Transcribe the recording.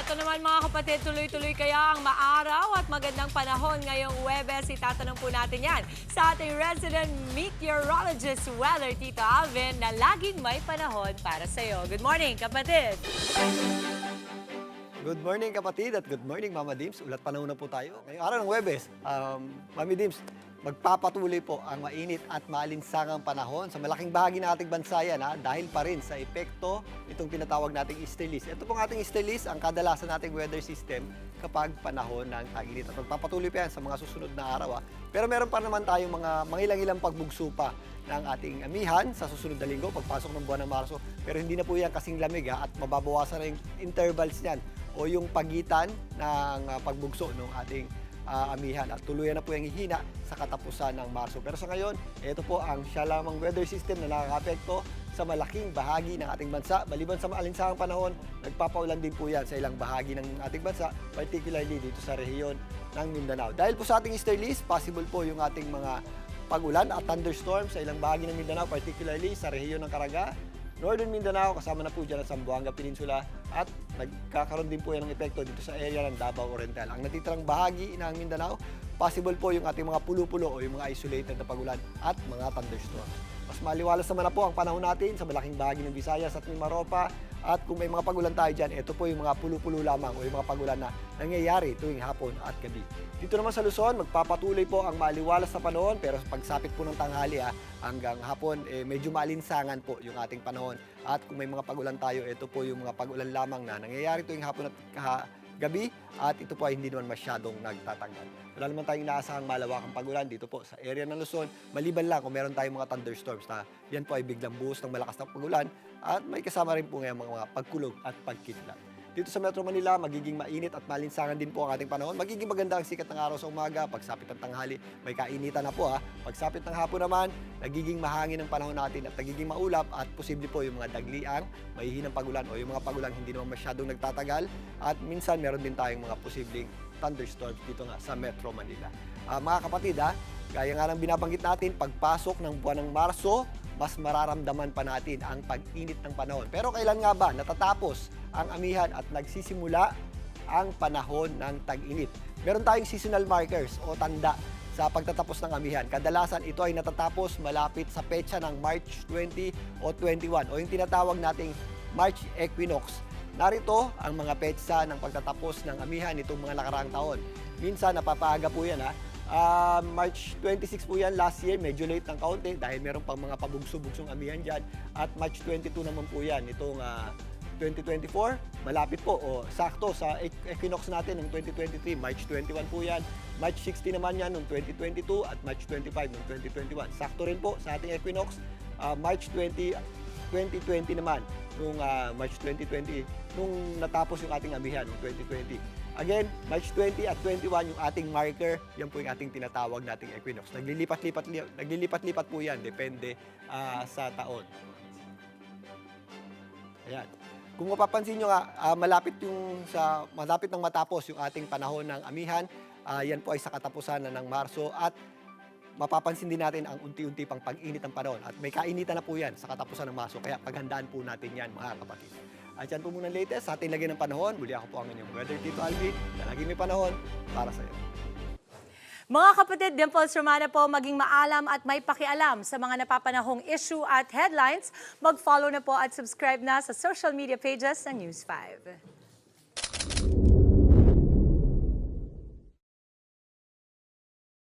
eto naman mga kapatid, tuloy-tuloy kaya ang maaraw at magandang panahon ngayong Huwebes. Itatanong po natin yan sa ating resident meteorologist, weather Tito Alvin, na laging may panahon para sa'yo. Good morning, kapatid! Good morning kapatid at good morning Mama Dims. Ulat panahon na po tayo. Ngayong araw ng Huwebes, Mami Dims, magpapatuloy po ang mainit at maalinsangang panahon sa malaking bahagi ng ating bansa yan, dahil pa rin sa epekto itong tinatawag nating easterlies. Ito pong ating easterlies ang kadalasan nating weather system kapag panahon ng tag-init. At magpapatuloy pa yan sa mga susunod na araw. Pero meron pa naman tayong mga mangilang-ilang pagbugso pa ng ating amihan sa susunod na linggo, pagpasok ng buwan ng Marso. Pero hindi na po yan kasing lamig at mababawasan na yung intervals niyan o yung pagitan ng pagbugso ng ating amihan at tuluyan na po yung hihina sa katapusan ng Marso. Pero sa ngayon, ito po ang siya lamang weather system na nakaka-apekto sa malaking bahagi ng ating bansa. Maliban sa maalinsangang panahon, nagpapaulan din po yan sa ilang bahagi ng ating bansa, particularly dito sa rehiyon ng Mindanao. Dahil po sa ating easterlies, possible po yung ating mga pag-ulan at thunderstorms sa ilang bahagi ng Mindanao, particularly sa rehiyon ng Caraga, Northern Mindanao, kasama na po dyan ang Zamboanga Peninsula at nagkakaroon din po yan ng epekto dito sa area ng Davao Oriental. Ang natitirang bahagi ng Mindanao, possible po yung ating mga pulo-pulo o yung mga isolated na pag-ulan at mga thunderstorms. Mas maliwalas naman na po ang panahon natin sa malaking bahagi ng Visayas at Mimaropa. At kung may mga pag-ulan tayo dyan, ito po yung mga pulo-pulo lamang o yung mga pag-ulan na nangyayari tuwing hapon at gabi. Dito naman sa Luzon, magpapatuloy po ang maliwalas na panahon, pero pagsapit po ng tanghali hanggang hapon, medyo maalinsangan po yung ating panahon. At kung may mga pag-ulan tayo, ito po yung mga pag-ulan lamang na nangyayari tuwing hapon at gabi, at ito po ay hindi naman masyadong nagtatagal. Wala naman tayong inaasahang malawakang pag-ulan dito po sa area ng Luzon, maliban lang kung meron tayong mga thunderstorms na yan po ay biglang buhos ng malakas na pag-ulan at may kasama rin po ngayon mga pagkulog at pagkidlat. Dito sa Metro Manila, magiging mainit at malinsangan din po ang ating panahon. Magiging maganda ang sikat ng araw sa umaga, pagsapit ng tanghali, may kainitan na po Pagsapit ng hapon naman, nagiging mahangin ang panahon natin at nagiging maulap at posible po yung mga dagliang, mahihinang pag-ulan o yung mga pag-ulan hindi naman masyadong nagtatagal at minsan meron din tayong mga posibleng thunderstorms dito nga sa Metro Manila. Mga kapatid, gaya nga ng binabanggit natin, pagpasok ng buwan ng Marso, mas mararamdaman pa natin ang pag-init ng panahon. Pero kailan nga ba natatapos ang amihan at nagsisimula ang panahon ng tag-init? Meron tayong seasonal markers o tanda sa pagtatapos ng amihan. Kadalasan ito ay natatapos malapit sa petsa ng March 20 o 21 o yung tinatawag nating March equinox. Narito ang mga petsa ng pagtatapos ng amihan nitong mga nakaraang taon. Minsan napapaaga po yan March 26 po yan last year, medyo late ng kaunti dahil meron pang mga pabugso-bugsong amihan dyan. At March 22 naman po yan, itong 2024, malapit po o sakto sa equinox natin ng 2023, March 21 po yan. March 60 naman yan noong 2022 at March 25 noong 2021. Sakto rin po sa ating equinox, March 2020 naman, nung March 2020, nung natapos yung ating amihan, noong 2020. Again, March 20 at 21 yung ating marker, yan po yung ating tinatawag nating equinox. Naglilipat-lipat po yan, depende sa taon. Ayan. Kung mapapansin nyo malapit nang matapos yung ating panahon ng amihan, yan po ay sa katapusan na ng Marso at mapapansin din natin ang unti-unti pang pag-init ng panahon at may kainitan na po yan sa katapusan ng Marso, kaya paghandaan po natin yan mga kapatid. At yan po muna latest sa ating lagyan ng panahon. Muli ako po ang inyong weather Tito Alvin na laging may panahon para sa iyo. Mga kapatid, Dimples Romana po, maging maalam at may pakialam sa mga napapanahong issue at headlines. Mag-follow na po at subscribe na sa social media pages ng News 5.